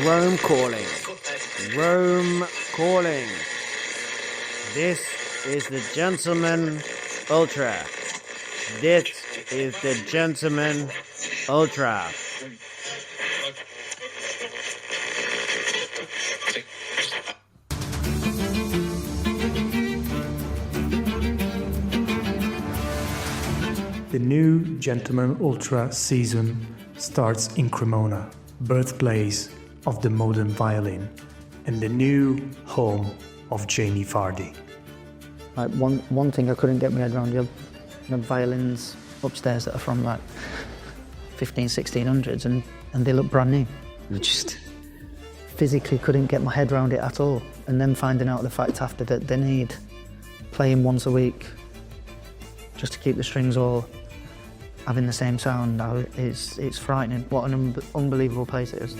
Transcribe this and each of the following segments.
Rome calling. Rome calling. This is the Gentleman Ultra. This is the Gentleman Ultra. The new Gentleman Ultra season starts in Cremona, birthplace of the modern violin, and the new home of Jamie Vardy. Like one thing I couldn't get my head around, you have violins upstairs that are from like 1600s and they look brand new. I just physically couldn't get my head around it at all. And then finding out the fact after that they need playing once a week just to keep the strings all having the same sound, it's frightening. What an unbelievable place it is.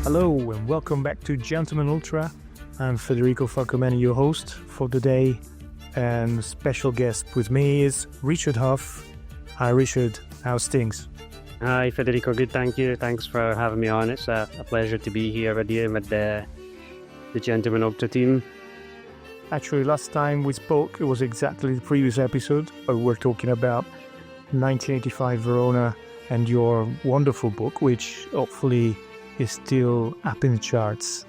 Hello and welcome back to Gentleman Ultra. I'm Federico Falcomeni, your host for today, and special guest with me is Richard Huff. Hi Richard, how's things? Hi Federico, good, thank you. Thanks for having me on. It's a pleasure to be here with you with the Gentleman Ultra team. Actually, last time we spoke, it was exactly the previous episode. We were talking about 1985 Verona and your wonderful book, which hopefully is still up in the charts.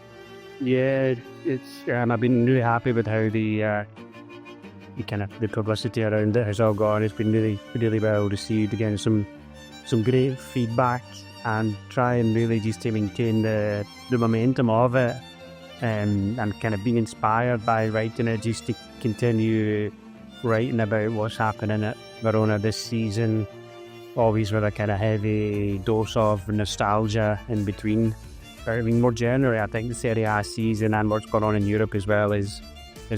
Yeah, I've been really happy with how the publicity around it has all gone. It's been really well received. Again, some great feedback, and trying really just to maintain the momentum of it, and kind of being inspired by writing it, just to continue writing about what's happening at Verona this season, always with a kind of heavy dose of nostalgia in between. But I mean, more generally, I think the Serie A season and what's going on in Europe as well is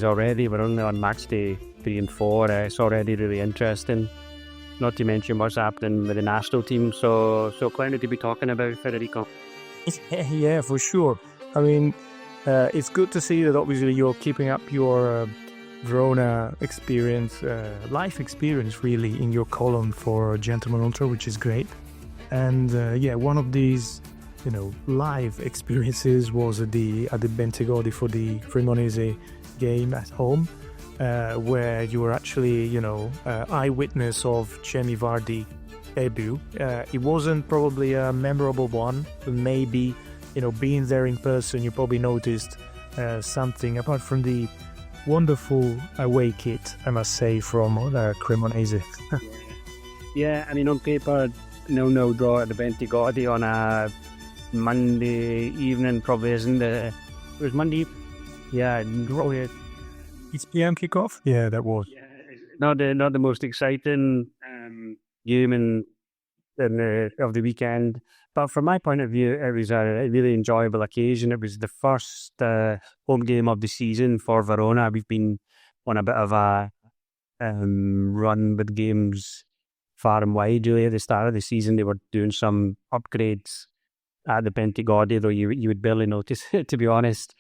already, we're only on match day 3 and 4, it's already really interesting. Not to mention what's happening with the national team, so plenty to be talking about, Federico. Yeah, for sure. I mean, it's good to see that obviously you're keeping up your Verona experience, life experience really, in your column for Gentleman Ultra, which is great. And one of these, live experiences was at the Bentegodi for the Cremonese game at home, where you were actually, eyewitness of Jamie Vardy debut. It wasn't probably a memorable one, but maybe, being there in person, you probably noticed something apart from the wonderful away kit, I must say, from Cremonese. Yeah, I mean, on paper, 0-0 draw at the Bentegodi on a Monday evening probably isn't it? It was Monday. Yeah, probably. 6 p.m. kickoff? Yeah, that was. Yeah, not the most exciting game of the weekend. But from my point of view, it was a really enjoyable occasion. It was the first home game of the season for Verona. We've been on a bit of a run with games far and wide. Really, at the start of the season, they were doing some upgrades at the Bentegodi, though you would barely notice it, to be honest.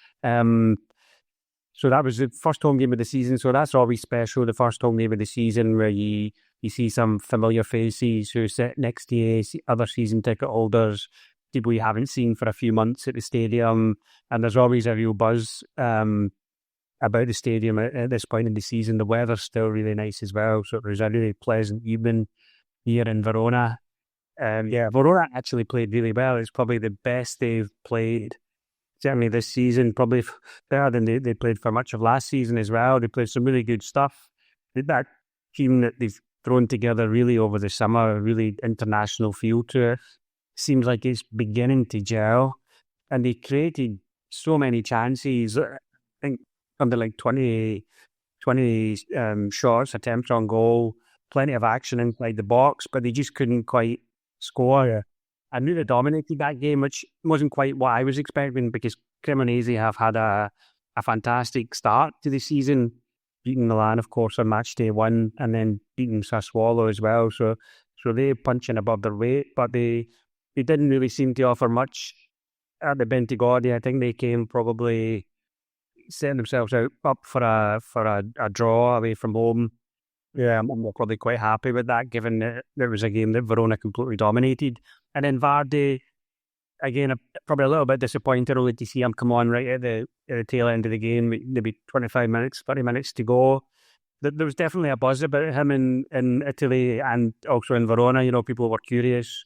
So that was the first home game of the season. So that's always special, the first home game of the season, where you see some familiar faces who sit next to you, other season ticket holders, people you haven't seen for a few months at the stadium. And there's always a real buzz about the stadium at this point in the season. The weather's still really nice as well. So it was a really pleasant evening here in Verona. Verona actually played really well. It's probably the best they've played, certainly this season, probably better than they played for much of last season as well. They played some really good stuff. That team that they've thrown together really over the summer, a really international feel to it, seems like it's beginning to gel. And they created so many chances. I think under like 20 shots, attempts on goal, plenty of action inside the box, but they just couldn't quite score. I knew they dominated that game, which wasn't quite what I was expecting, because Cremonese have had a fantastic start to the season, beating Milan, of course, on match day 1, and then beating Sassuolo as well. So they're punching above their weight, but they didn't really seem to offer much at the Bentegodi. I think they came probably setting themselves up for a draw away from home. Yeah, I'm probably quite happy with that, given that there was a game that Verona completely dominated. And then Vardy, again, probably a little bit disappointed only to see him come on right at the tail end of the game, maybe 25 minutes, 30 minutes to go. There was definitely a buzz about him in Italy and also in Verona. You know, people were curious.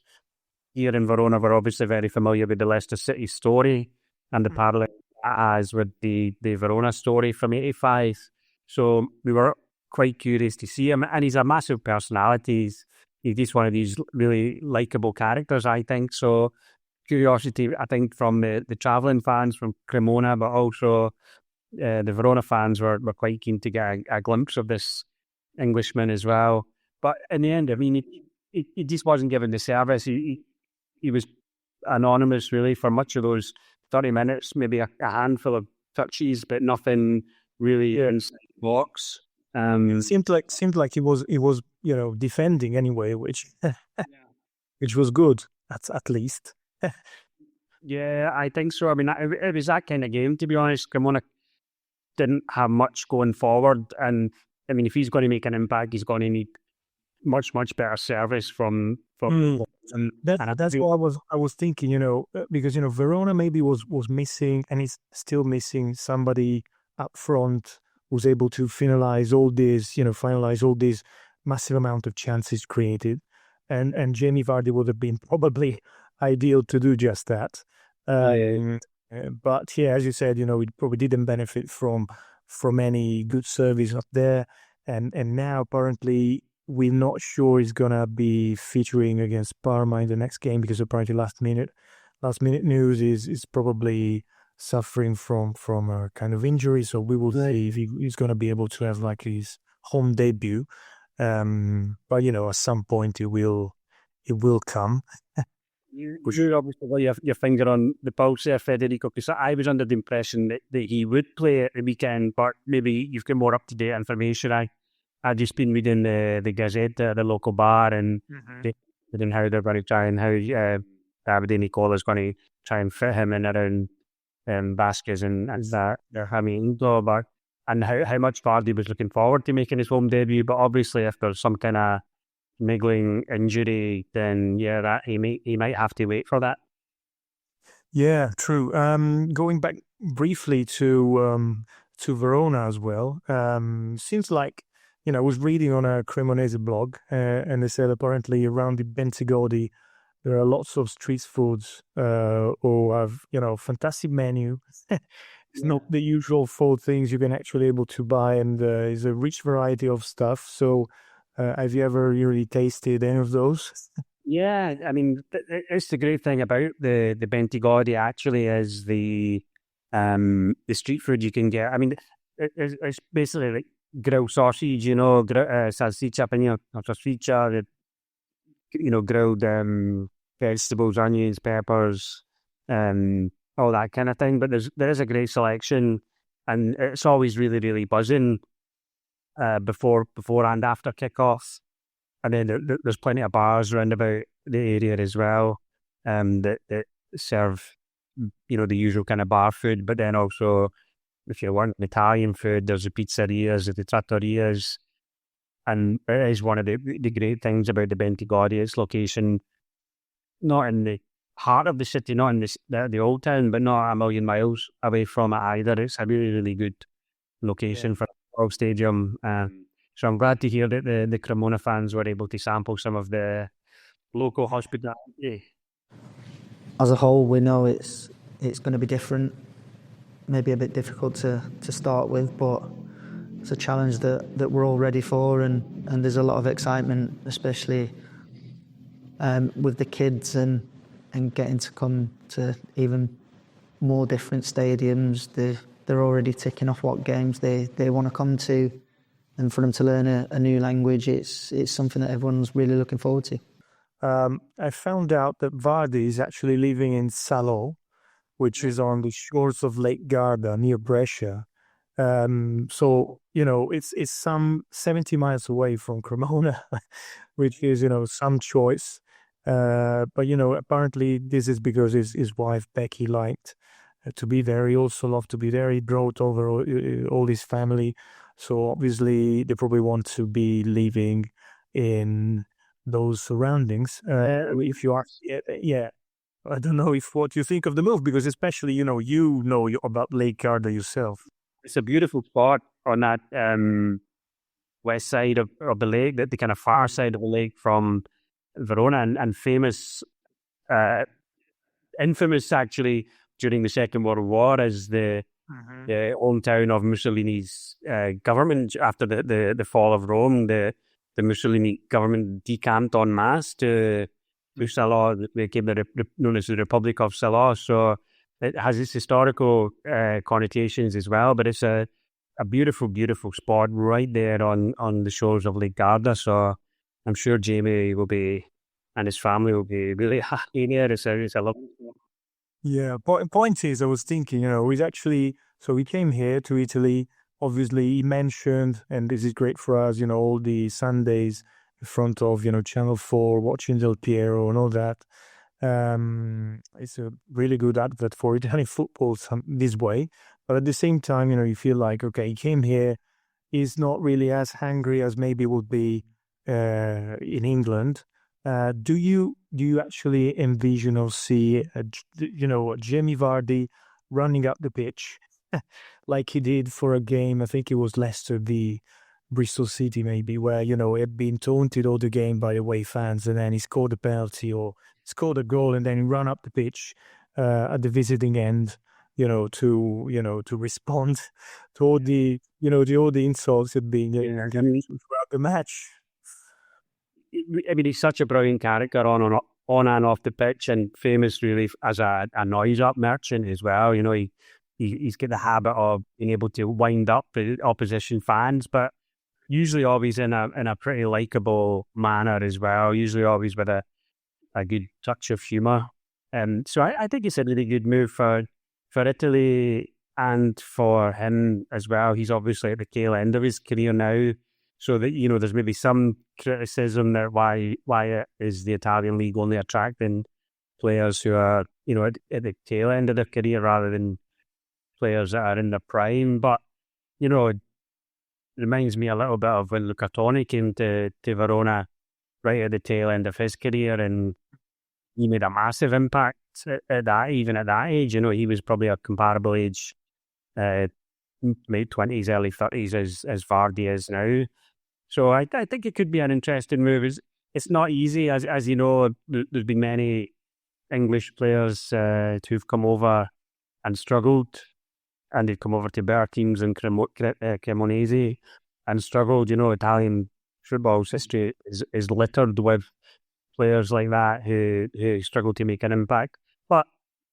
Here in Verona, we're obviously very familiar with the Leicester City story and the parallel as with the Verona story from '85. So we were quite curious to see him, and he's a massive personality. He's just one of these really likable characters, I think. So curiosity, I think, from the travelling fans from Cremona, but also the Verona fans were quite keen to get a glimpse of this Englishman as well. But in the end, I mean, he just wasn't given the service. He was anonymous, really, for much of those 30 minutes, maybe a handful of touches, but nothing really inside the box. Seemed like he was defending anyway, which which was good at least. Yeah, I think so. I mean, it was that kind of game, to be honest. Cremona didn't have much going forward. And I mean, if he's going to make an impact, he's going to need much better service from. And that's what I was thinking. Because Verona maybe was missing, and he's still missing somebody up front who's able to finalize all these massive amount of chances created, and Jamie Vardy would have been probably ideal to do just that. But yeah, as you said, we probably didn't benefit from any good service up there, and now apparently we're not sure he's gonna be featuring against Parma in the next game, because apparently last minute news is probably suffering from a kind of injury. So we will see if he's gonna be able to have like his home debut. But at some point it will come. You obviously got your finger on the pulse there, Federico, because I was under the impression that he would play at the weekend, but maybe you've got more up-to-date information. I've just been reading the Gazette, the local bar, and and how they're going to try and how Davide Nicola's going to try and fit him in around Vasquez and that they're having but and how much Vardy was looking forward to making his home debut. But obviously, if there's some kind of niggling injury, then that he might have to wait for that. Yeah, true. Going back briefly to Verona as well. Seems like I was reading on a Cremonese blog, and they said apparently around the Bentigodi there are lots of street foods who have fantastic menu. It's not the usual 4 things you can actually able to buy, and it's a rich variety of stuff. So. Have you ever really tasted any of those? Yeah, I mean, it's the great thing about the Bentigodi actually is the street food you can get. I mean, it's basically like grilled sausage, salsiccia, panino, salsiccia, grilled vegetables, onions, peppers, all that kind of thing. But there is a great selection, and it's always really, really buzzing. Before and after kickoff, and then there's plenty of bars around about the area as well, that serve the usual kind of bar food. But then also, if you want Italian food, there's the pizzerias, the trattorias, and it is one of the great things about the Bentigodi. Its location, not in the heart of the city, not in the old town, but not a million miles away from it either. It's a really, really good location for stadium. So I'm glad to hear that the Cremona fans were able to sample some of the local hospitality. As a whole, we know it's going to be different, maybe a bit difficult to start with, but it's a challenge that we're all ready for, and there's a lot of excitement, especially with the kids and getting to come to even more different stadiums. They're already ticking off what games they want to come to, and for them to learn a new language, it's something that everyone's really looking forward to. I found out that Vardy is actually living in Salò, which is on the shores of Lake Garda near Brescia. So it's some 70 miles away from Cremona, which is some choice. But apparently this is because his wife Becky liked to be there. He also loved to be there. He brought over all his family. So obviously they probably want to be living in those surroundings. If you are, yeah, I don't know if what you think of the move, because especially, you know about Lake Garda yourself. It's a beautiful spot on that west side of the lake, the kind of far side of the lake from Verona, and famous, infamous actually, during the Second World War as the hometown of Mussolini's government. After the fall of Rome, the Mussolini government decamped en masse to Salò. They became known as the Republic of Salò. So it has its historical connotations as well, but it's a beautiful, beautiful spot right there on the shores of Lake Garda. So I'm sure Jamie and his family will be really happy there. It's a lovely spot. Yeah, point is, I was thinking, we came here to Italy. Obviously, he mentioned, and this is great for us, all the Sundays in front of, Channel 4, watching Del Piero and all that. It's a really good advert for Italian football this way. But at the same time, you feel like, okay, he came here, he's not really as hungry as maybe would be in England. Do you actually envision or see, Jamie Vardy running up the pitch like he did for a game? I think it was Leicester v Bristol City, maybe, where he had been taunted all the game by away fans, and then he scored a penalty or scored a goal, and then he ran up the pitch at the visiting end, to respond to all the all the insults that had been throughout the match. I mean, he's such a brilliant character on and off the pitch, and famous really as a noise-up merchant as well. He's got the habit of being able to wind up the opposition fans, but usually always in a pretty likable manner as well. Usually always with a good touch of humour. So I think it's a really good move for Italy and for him as well. He's obviously at the tail end of his career now. So that, there's maybe some criticism that why is the Italian league only attracting players who are, at the tail end of their career rather than players that are in their prime. But, it reminds me a little bit of when Luca Toni came to Verona right at the tail end of his career, and he made a massive impact at that age. He was probably a comparable age, late 20s, early 30s as Vardy is now. So I think it could be an interesting move. It's not easy, as you know. There's been many English players who've come over and struggled, and they've come over to better teams in Cremonese and struggled. Italian football's history is littered with players like that who struggle to make an impact. But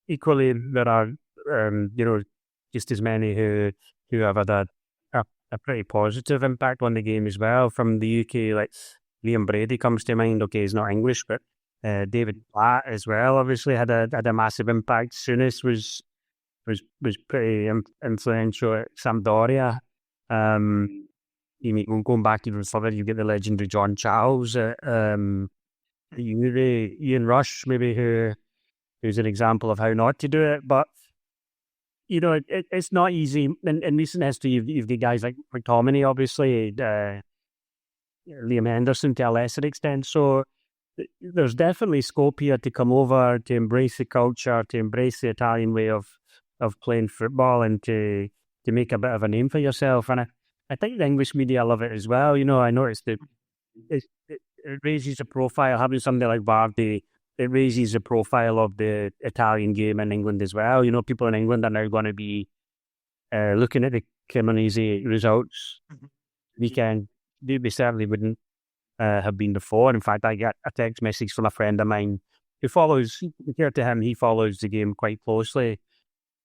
equally, there are just as many who have had a pretty positive impact on the game as well from the UK. Like Liam Brady comes to mind. Okay, he's not English, but David Platt as well obviously had a massive impact. Souness was pretty influential at Sampdoria. Going back even further, you get the legendary John Charles, Ian Rush, maybe who's an example of how not to do it. But it's not easy. In recent history, you've got guys like McTominay, obviously, Liam Henderson to a lesser extent. So there's definitely scope here to come over, to embrace the culture, to embrace the Italian way of playing football, and to make a bit of a name for yourself. And I think the English media love it as well. I noticed that it raises a profile. Having somebody like Vardy, it raises the profile of the Italian game in England as well. People in England are now going to be looking at the Cremonese results weekend. They certainly wouldn't have been before. In fact, I got a text message from a friend of mine who follows, compared to him, he follows the game quite closely.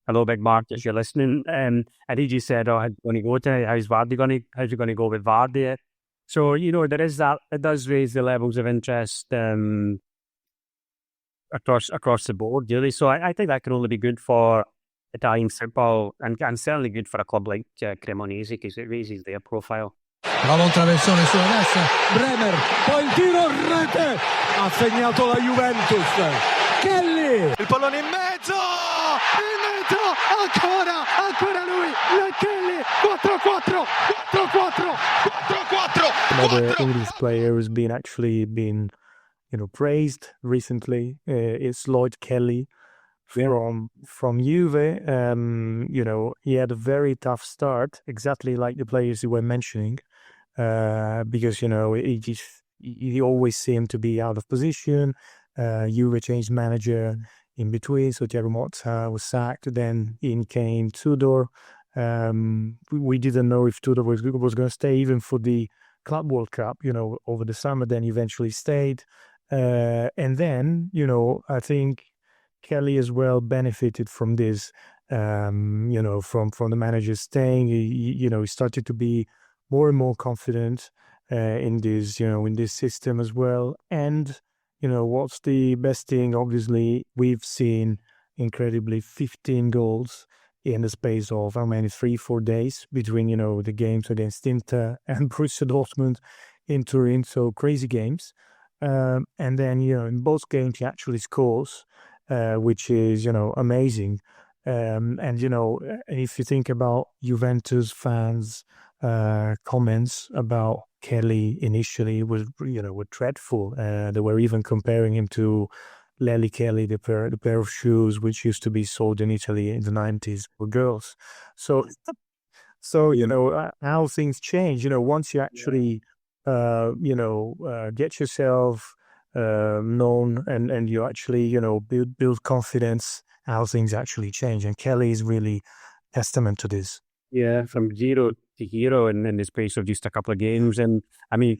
Hello, Big Mark, if you're listening. And he just said, how's it going to go today? How's it going to go with Vardy? So, there is that. It does raise the levels of interest across the board, really. So I think that can only be good for Italian football, and certainly good for a club like Cremonese, because it raises their profile. Prova un traversone sulla destra, Bremer, poi il tiro, rete, ha segnato la Juventus, Kelly, il pallone in mezzo, ancora lui, Kelly, 4-4, another English player who's been praised recently. It's Lloyd Kelly from Juve. He had a very tough start, exactly like the players you were mentioning, because he always seemed to be out of position. Juve changed manager in between, so Thiago Motta was sacked. Then in came Tudor. We didn't know if Tudor was going to stay even for the Club World Cup, over the summer. Then he eventually stayed, and then I think Kelly as well benefited from this. From the manager staying. He started to be more and more confident in this system as well. And what's the best thing? Obviously, we've seen incredibly 15 goals in the space of how many 3-4 days between the games against Inter and Borussia Dortmund in Turin. So crazy games. And then in both games he actually scores, which is amazing. And if you think about Juventus fans' comments about Kelly initially were dreadful. They were even comparing him to Lely Kelly, the pair of shoes which used to be sold in Italy in the 90s for girls. So how things change. Once you actually get yourself known and you actually build confidence, how things actually change. And Kelly is really testament to this. Yeah, from zero to hero in the space of just a couple of games. And I mean,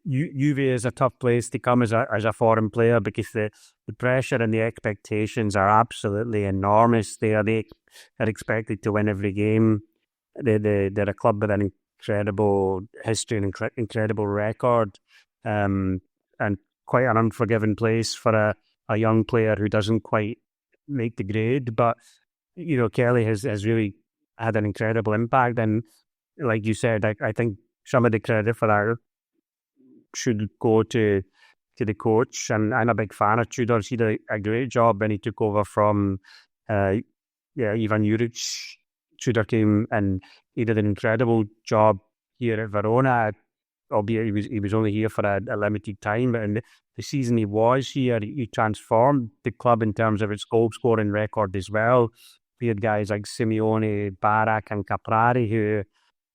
Juve is a tough place to come as a foreign player because the pressure and the expectations are absolutely enormous. They are expected to win every game. They're a club with an incredible history and incredible record, and quite an unforgiving place for a young player who doesn't quite make the grade. But Kelly has really had an incredible impact, and like you said, I think some of the credit for that should go to the coach. And I'm a big fan of Tudor. He did a great job when he took over from Ivan Juric. Tudor came and he did an incredible job here at Verona, albeit he was only here for a limited time. But in the season he was here, he transformed the club in terms of its goal scoring record as well. We had guys like Simeone, Barak and Caprari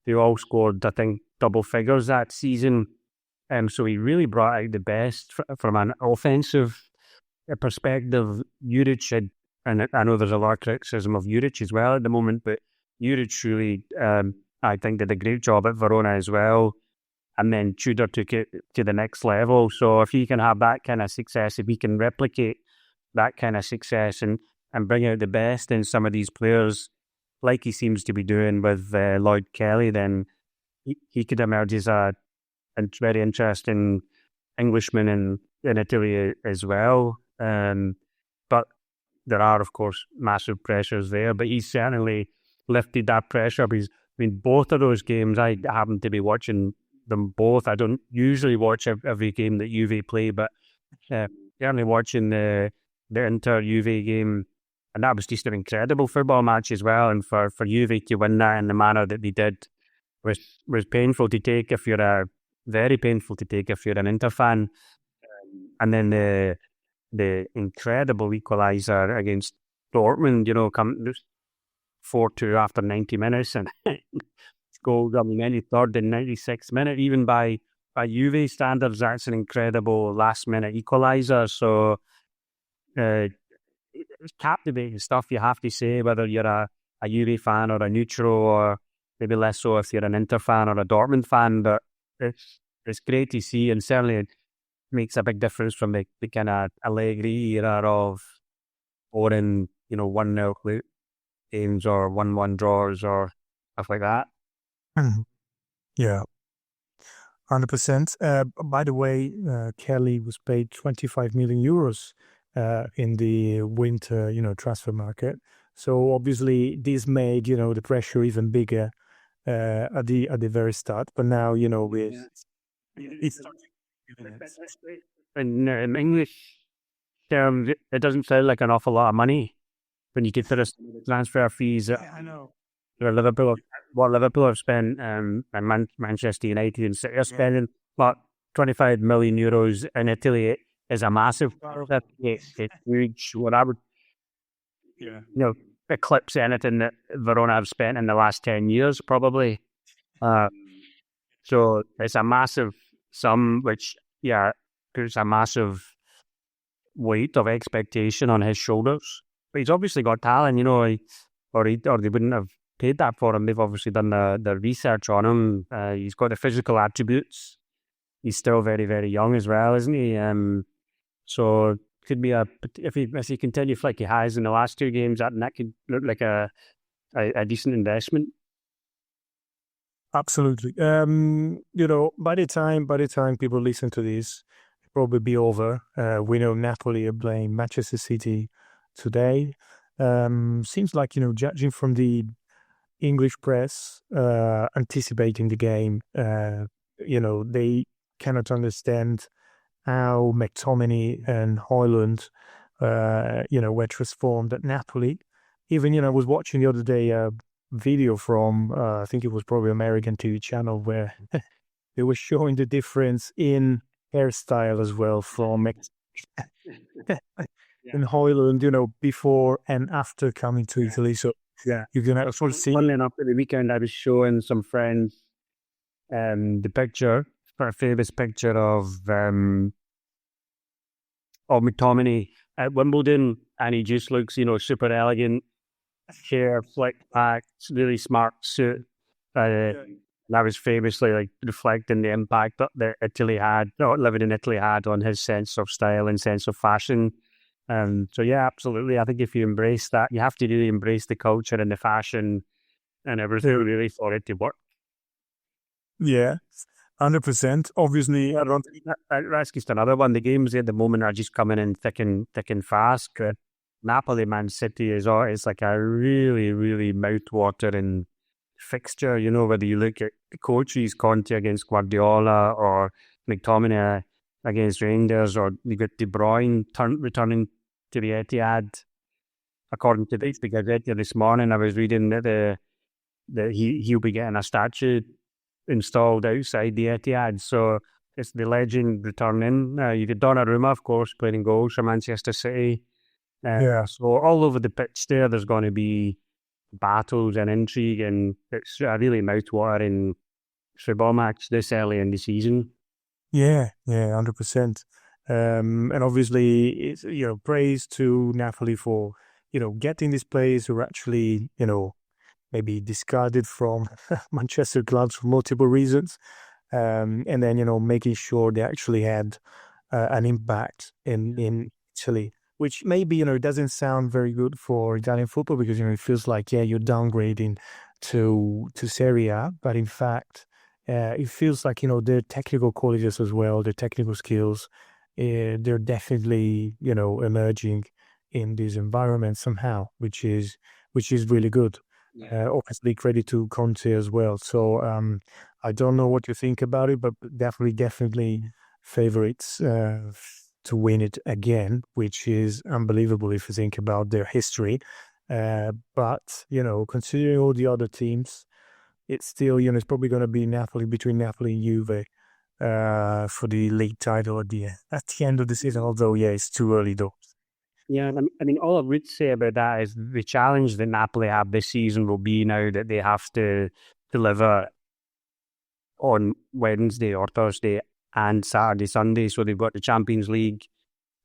who all scored, I think, double figures that season. So he really brought out the best from an offensive perspective. Juric had, and I know there's a lot of criticism of Juric as well at the moment, but Juric really, I think, did a great job at Verona as well. And then Tudor took it to the next level. So if he can have that kind of success, if he can replicate that kind of success and bring out the best in some of these players, like he seems to be doing with Lloyd Kelly, then he could emerge as a very interesting Englishman in Italy as well. But there are, of course, massive pressures there. But he's certainly lifted that pressure. Both of those games, I happen to be watching them both. I don't usually watch every game that Juve play, but certainly watching the Inter Juve game, and that was just an incredible football match as well. And for Juve to win that in the manner that they did was painful to take if you're very painful to take if you're an Inter fan. And then the incredible equaliser against Dortmund, come 4-2 after 90 minutes, and goal coming any third in 96th minute. Even by Juve standards, that's an incredible last minute equaliser. So it's captivating stuff, you have to say, whether you're a Juve fan or a neutral, or maybe less so if you're an Inter fan or a Dortmund fan. But it's great to see, and certainly it makes a big difference from the kind of Allegri era of scoring 1-0 games or 1-1 draws or stuff like that. Yeah, 100%. By the way, Kelly was paid 25 million euros in the winter, transfer market. So obviously this made, the pressure even bigger at the very start. But now, it's in English terms, it doesn't sound like an awful lot of money when you consider transfer fees. I know. What Liverpool have spent, and Manchester United and City are spending. but 25 million euros in Italy is a massive part of it. It's huge. What I would, eclipse anything that Verona have spent in the last 10 years, probably. So it's a massive sum, which, puts a massive weight of expectation on his shoulders. But he's obviously got talent, or they wouldn't have paid that for him. They've obviously done the research on him. He's got the physical attributes. He's still very, very young as well, isn't he? So could be if he continues like he has in the last two games, that could look like a decent investment. Absolutely. By the time people listen to this, it'll probably be over. We know Napoli are playing Manchester City today. Seems like, judging from the English press, anticipating the game, they cannot understand how McTominay and Højlund, were transformed at Napoli. Even, I was watching the other day a video from, I think it was probably American TV channel, where they were showing the difference in hairstyle as well from in Højlund, before and after coming to Italy. So you can actually see. Funnily enough, at the weekend I was showing some friends the picture, a famous picture of McTominay at Wimbledon, and he just looks, super elegant, hair flicked back, really smart suit. That was famously like reflecting the impact that living in Italy had on his sense of style and sense of fashion. So yeah, absolutely. I think if you embrace that, you have to really embrace the culture and the fashion and everything really for it to work. Yeah, 100%. Obviously, I don't. That's just another one. The games at the moment are just coming in thick and fast. Napoli, Man City is like a really, really mouth-watering fixture. Whether you look at the coaches, Conte against Guardiola, or McTominay against Rangers, or you get De Bruyne returning to the Etihad. According to the Gazette this morning, I was reading that he'll be getting a statue installed outside the Etihad. So it's the legend returning. You get Donnarumma, of course, playing goals for Manchester City. So all over the pitch there's going to be battles and intrigue, and it's a really mouth-watering football match this early in the season. Yeah, 100%. And obviously, it's, praise to Napoli for, getting these players who are actually, maybe discarded from Manchester clubs for multiple reasons. And then, making sure they actually had an impact in Italy, which maybe, it doesn't sound very good for Italian football because, it feels like, you're downgrading to Serie A. But in fact, it feels like, their technical qualities as well, their technical skills, they're definitely, emerging in this environment somehow, which is really good. Obviously, credit to Conte as well. So I don't know what you think about it, but definitely favorites to win it again, which is unbelievable if you think about their history. But, considering all the other teams, it's still, it's probably going to be between Napoli and Juve for the league title at the end of the season, although, it's too early though. Yeah, I mean, all I would say about that is the challenge that Napoli have this season will be now that they have to deliver on Wednesday or Thursday and Saturday, Sunday. So they've got the Champions League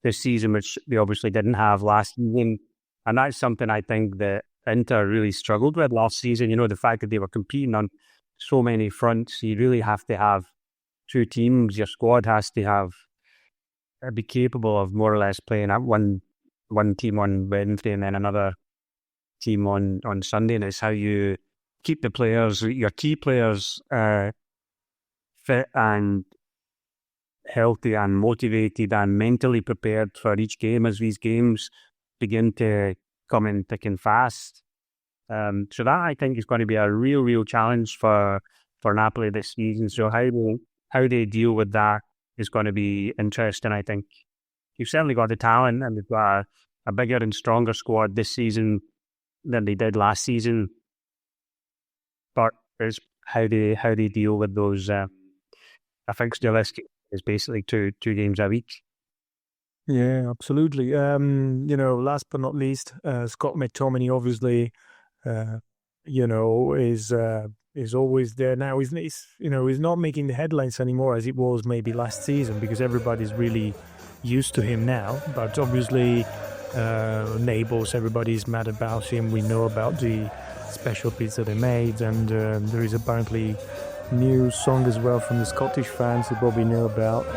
this season, which they obviously didn't have last season. And that's something I think that Inter really struggled with last season. The fact that they were competing on so many fronts. You really have to have two teams. Your squad has to be capable of more or less playing at one team on Wednesday and then another team on Sunday. And it's how you keep the players, your key players, fit and healthy and motivated and mentally prepared for each game as these games begin to come in thick and fast. So that I think is going to be a real challenge for Napoli this season. So how they deal with that is going to be interesting, I think. You've certainly got the talent, and they've got a bigger and stronger squad this season than they did last season. But it's how they deal with those a fixture list is basically two games a week. Yeah, absolutely. Last but not least, Scott McTominay obviously, is always there now. He's not making the headlines anymore as it was maybe last season because everybody's really used to him now. But obviously, Naples, everybody's mad about him. We know about the special pizza they made, and there is apparently new song as well from the Scottish fans you probably know about.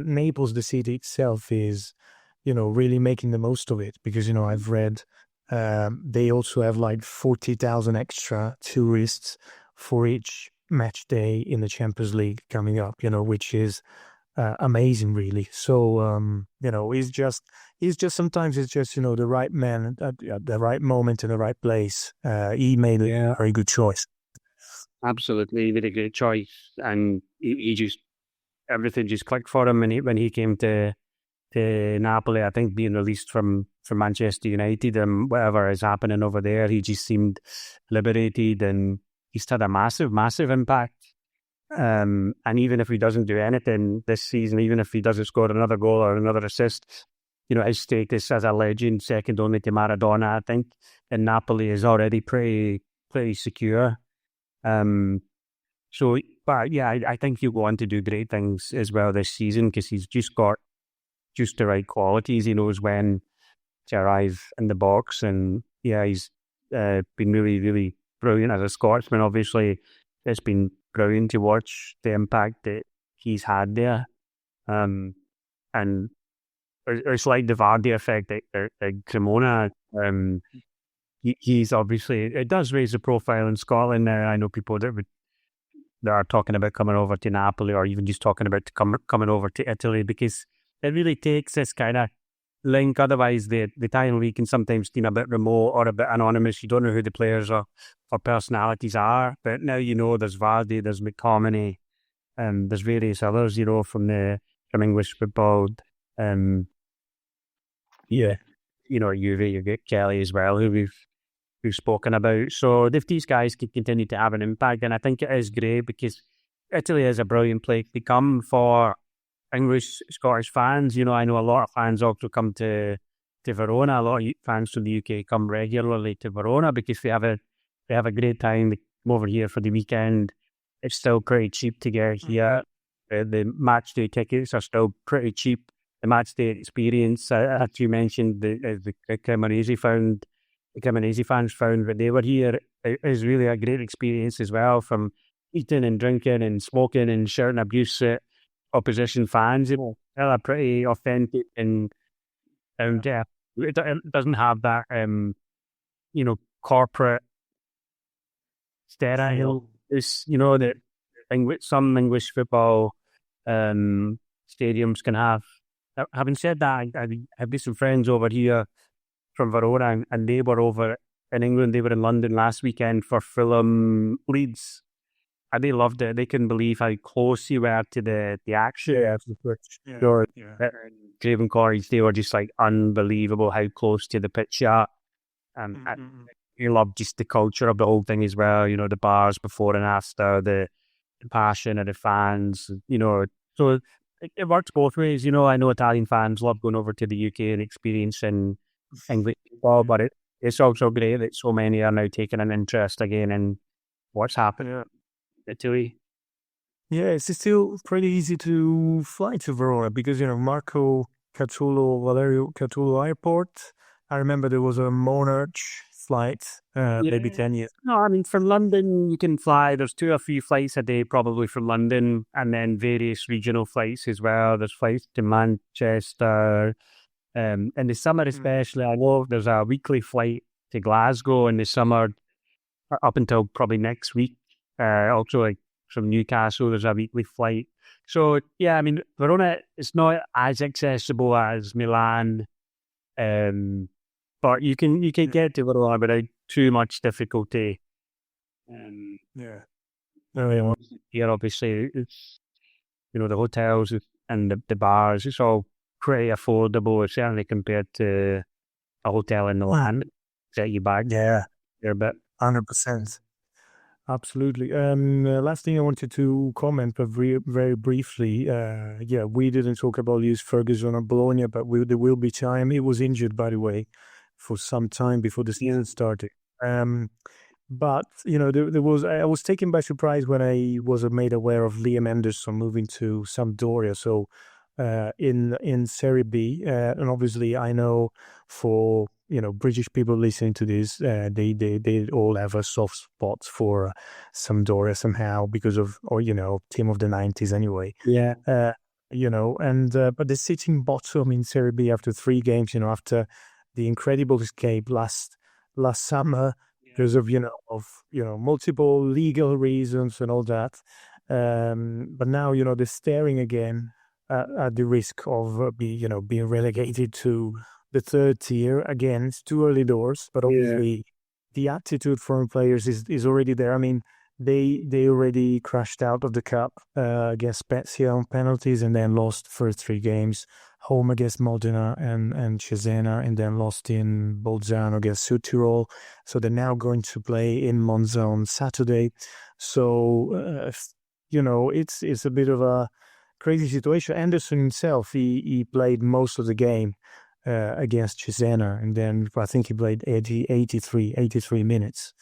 Naples, the city itself, is, really making the most of it because, I've read they also have like 40,000 extra tourists for each match day in the Champions League coming up, which is amazing, really. So, sometimes it's just, the right man at the right moment in the right place. He made a very good choice. Absolutely, he made a great choice, and he just everything just clicked for him when he came to Napoli. I think being released from Manchester United and whatever is happening over there, he just seemed liberated, and he's had a massive impact. And even if he doesn't do anything this season, even if he doesn't score another goal or another assist, his status as a legend, second only to Maradona, I think, in Napoli is already pretty secure. But yeah, I think he'll go on to do great things as well this season because he's just got just the right qualities. He knows when to arrive in the box, and yeah, he's been really, really brilliant as a Scotsman. Obviously, it's been brilliant to watch the impact that he's had there. And it's like the Vardy effect at Cremona. He's obviously, it does raise the profile in Scotland there. I know people that are talking about coming over to Napoli or even just talking about coming over to Italy because it really takes this kind of link. Otherwise, the Italian league can sometimes seem a bit remote or a bit anonymous. You don't know who the players or personalities are. But now there's Vardy, there's McTominay, and there's various others, from English football. Juve, you get Kelly as well, who we've spoken about. So if these guys can continue to have an impact, and I think it is great because Italy is a brilliant place to come for English, Scottish fans. I know a lot of fans also come to Verona. A lot of fans from the UK come regularly to Verona because they have a great time. They come over here for the weekend. It's still pretty cheap to get here. The match day tickets are still pretty cheap. The match day experience, as you mentioned, the Cremonese fans found when they were here, it is really a great experience as well, from eating and drinking and smoking and shouting abuse at opposition fans. They're pretty authentic and yeah, it doesn't have that corporate sterile. It's that thing with some English football stadiums can have. Having said that, I have some friends over here from Verona, and they were over in England. They were in London last weekend for Fulham Leeds, and they loved it. They couldn't believe how close you were to the action. Craven Cottage, they were just like unbelievable how close to the pitch you are. And you loved just the culture of the whole thing as well. The bars before and after, the passion of the fans. So it works both ways. I know Italian fans love going over to the UK and experiencing English football, but it's also great that so many are now taking an interest again in what's happening in Italy. Yeah, it's still pretty easy to fly to Verona because, Valerio Catullo Airport. I remember there was a Monarch flight maybe 10 years. No, I mean, from London, you can fly. There's 2 or 3 flights a day probably from London, and then various regional flights as well. There's flights to Manchester. In the summer especially, I know there's a weekly flight to Glasgow in the summer up until probably next week. Also, like from Newcastle, there's a weekly flight. So, yeah, I mean, Verona is not as accessible as Milan, but you can get to Verona without too much difficulty. Here, obviously, the hotels and the bars, it's all pretty affordable, certainly compared to a hotel in the land. Set you back Yeah, there a bit. 100%. Absolutely. Last thing I wanted to comment, but very briefly, we didn't talk about Luis Ferguson or Bologna, but there will be time. He was injured, by the way, for some time before the season started. But I was taken by surprise when I was made aware of Liam Anderson moving to Sampdoria. So in Serie B, and obviously I know for British people listening to this, they all have a soft spot for Sampdoria somehow because of team of the 90s anyway. Yeah. But they're sitting bottom in Serie B after 3 games. After the incredible escape last summer because of multiple legal reasons and all that. But now they're staring again at the risk of being relegated to the 3rd tier. Again, it's too early doors, but obviously the attitude from players is already there. I mean, they already crashed out of the cup against Spezia on penalties, and then lost first 3 games home against Modena and Cesena, and then lost in Bolzano against Südtirol. So they're now going to play in Monza on Saturday. So it's a bit of a crazy situation. Anderson himself, he played most of the game against Cesena, and then I think he played 83 minutes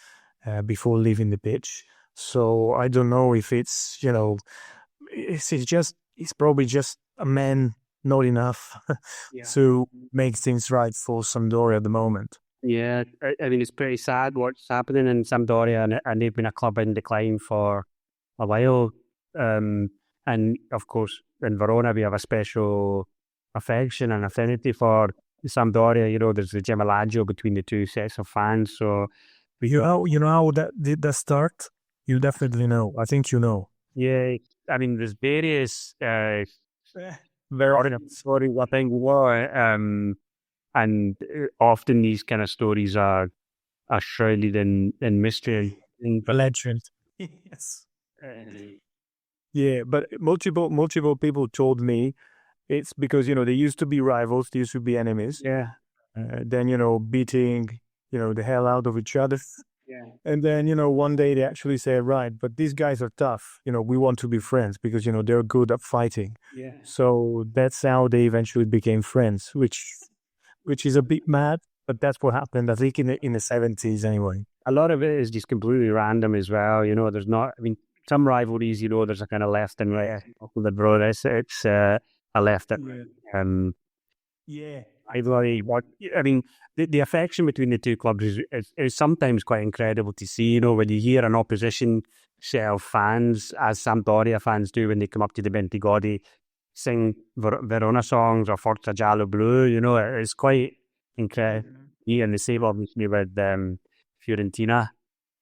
before leaving the pitch. So I don't know if it's it's probably just a man not enough to make things right for Sampdoria at the moment. Yeah, I mean, it's pretty sad what's happening in Sampdoria, and they've been a club in decline for a while. And of course, in Verona, we have a special affection and affinity for Sampdoria. There's the gemellaggio between the 2 sets of fans. So, you know how that did that start? You definitely know. I think you know. Yeah, I mean, there's various stories, I think, and often these kind of stories are shrouded in mystery. The legend. Yes. Yeah, but multiple people told me it's because they used to be rivals, they used to be enemies. Yeah. Then beating the hell out of each other. Yeah. And then one day they actually say, right, but these guys are tough. We want to be friends because they're good at fighting. Yeah. So that's how they eventually became friends, which is a bit mad, but that's what happened. I think in the 70s anyway. A lot of it is just completely random as well. There's not. I mean, some rivalries, there's a kind of left and right. It's a left and rivalry. I mean, the affection between the 2 clubs is sometimes quite incredible to see. When you hear an opposition set of fans, as Sampdoria fans do when they come up to the Bentigodi, sing Verona songs or Forza Giallo Blu. It's quite incredible. And the same obviously with Fiorentina.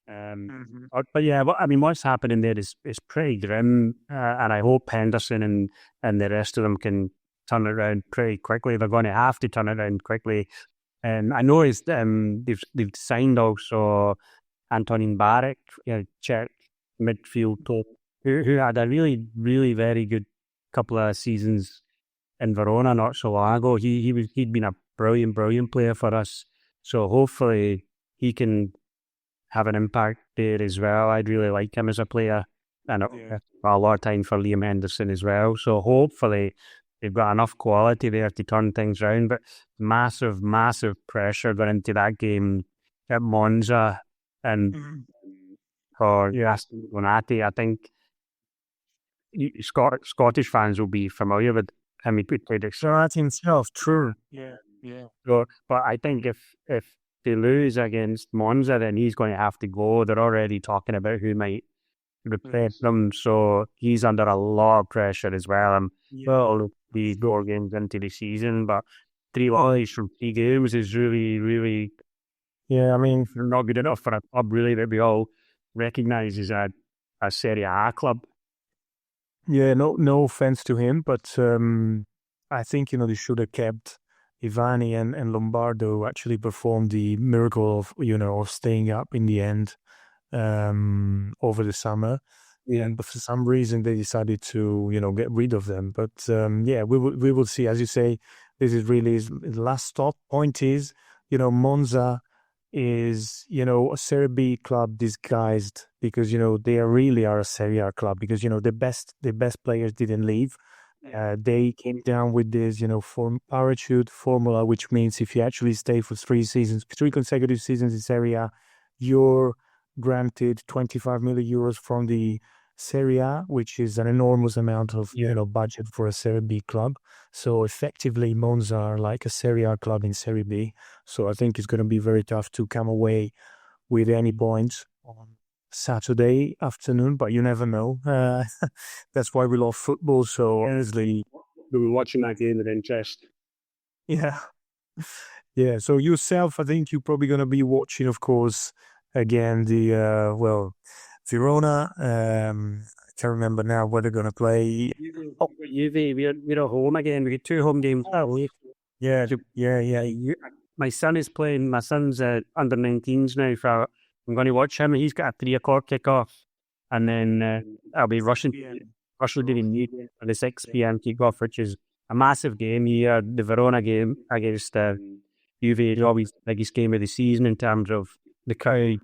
But yeah, what's happening there is pretty grim, and I hope Henderson and the rest of them can turn it around pretty quickly. They're going to have to turn it around quickly. And I know they've signed also Antonin Barak, Czech midfield top, who had a really, really very good couple of seasons in Verona not so long ago. He'd been a brilliant player for us. So hopefully he can have an impact there as well. I'd really like him as a player, and a lot of time for Liam Henderson as well. So hopefully they've got enough quality there to turn things around. But massive pressure going into that game at Monza, and for Donati, I think Scottish fans will be familiar with him. He played Donati himself, true. Yeah. So, but I think if they lose against Monza, then he's going to have to go. They're already talking about who might replace them, so he's under a lot of pressure as well. Well, these 4 games into the season, but 3 losses from 3 games is really, really, I mean, not good enough for a club really that we all recognise as a Serie A club. Yeah, no offense to him, but I think they should have kept Ivani and Lombardo, who actually performed the miracle of staying up in the end over the summer. and but for some reason they decided to, get rid of them. But yeah, we will see. As you say, this is really the last stop. Point is, Monza is, a Serie B club disguised because, they really are a Serie A club because, the best players didn't leave. They came down with this, parachute formula, which means if you actually stay for 3 seasons, 3 consecutive seasons in Serie A, you're granted 25 million euros from the Serie A, which is an enormous amount of, budget for a Serie B club. So effectively, Monza are like a Serie A club in Serie B. So I think it's going to be very tough to come away with any points on Saturday afternoon, but you never know. That's why we love football. So honestly, We were watching that game with interest. yeah. Yeah. So yourself, I think you're probably going to be watching, of course, again, Verona. I can't remember now where they're going to play. Oh, Juve, we're at home again. We get 2 home games. Yeah. My son is playing. My son's under 19s now. So I'm going to watch him. He's got a 3 o'clock kickoff, and then I'll be rushing doing New for the 6 p.m. kickoff, which is a massive game. The Verona game against Juve is always the biggest game of the season in terms of the crowd.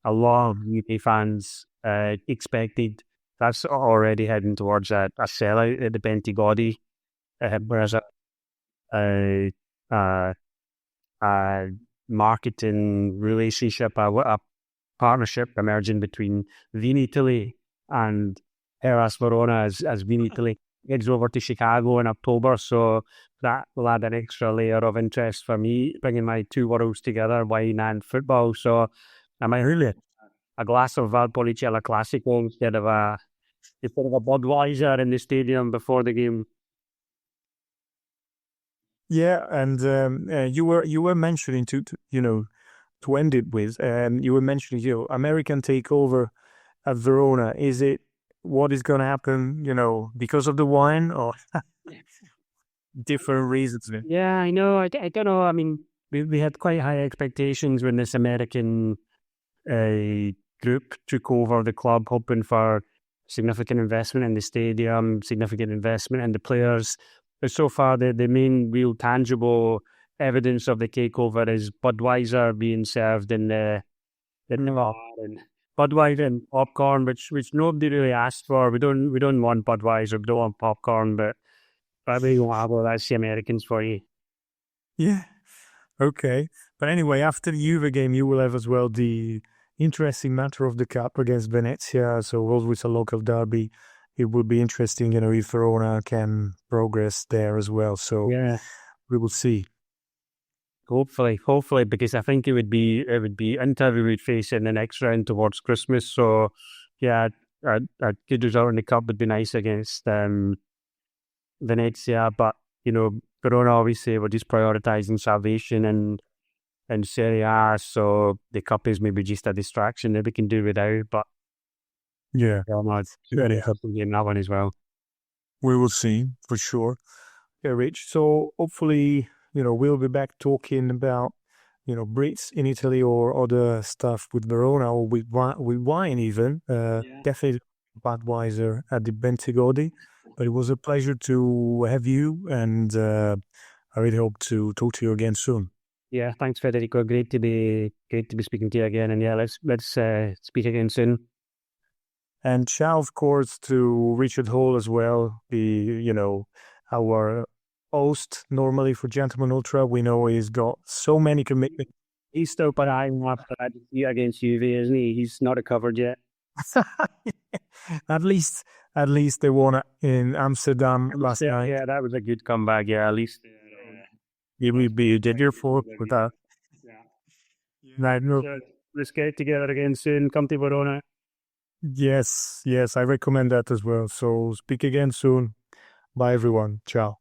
A lot of UK fans expected. That's already heading towards a sellout at the Bentigodi, whereas a marketing relationship, a partnership emerging between Vinitaly and Hellas Verona as Vinitaly heads over to Chicago in October. So that will add an extra layer of interest for me, bringing my two worlds together, wine and football. So I might really a glass of Valpolicella Classico instead of a Budweiser in the stadium before the game. Yeah, and you were mentioning to end it with, you were mentioning American takeover at Verona. Is it what is going to happen? Because of the wine or different reasons? Yeah, I know. I don't know. I mean, we had quite high expectations when this American group took over the club, hoping for significant investment in the stadium, significant investment in the players. But so far, the main real tangible evidence of the takeover is Budweiser being served in the bar, and Budweiser and popcorn, which nobody really asked for. We don't want Budweiser, we don't want popcorn, but probably well, that's the Americans for you. Yeah. Okay. But anyway, after the Juve game, you will have as well the interesting matter of the cup against Venezia. So always a local derby. It would be interesting, if Verona can progress there as well. So yeah, we will see. Hopefully, because I think it would be Inter we would face in the next round towards Christmas. So yeah, a good result in the cup would be nice against Venezia. But Verona obviously were just prioritising salvation and Serie A, so the cup is maybe just a distraction that we can do without. But yeah, it's very helpful in that one as well. We will see for sure. Yeah, Rich. So hopefully, we'll be back talking about, Brits in Italy or other stuff with Verona or with wine even. Definitely Budweiser at the Bentigodi. But it was a pleasure to have you, and I really hope to talk to you again soon. Yeah, thanks, Federico. Great to be speaking to you again. And yeah, let's speak again soon. And ciao, of course, to Richard Hall as well. Our host normally for Gentleman Ultra. We know he's got so many commitments. He's still behind after that against Juve, isn't he? He's not recovered yet. At least they won in Amsterdam last night. Yeah, that was a good comeback. Yeah, at least you will be there for that. Yeah. So let's get together again soon. Come to Verona. Yes, I recommend that as well. So speak again soon. Bye, everyone. Ciao.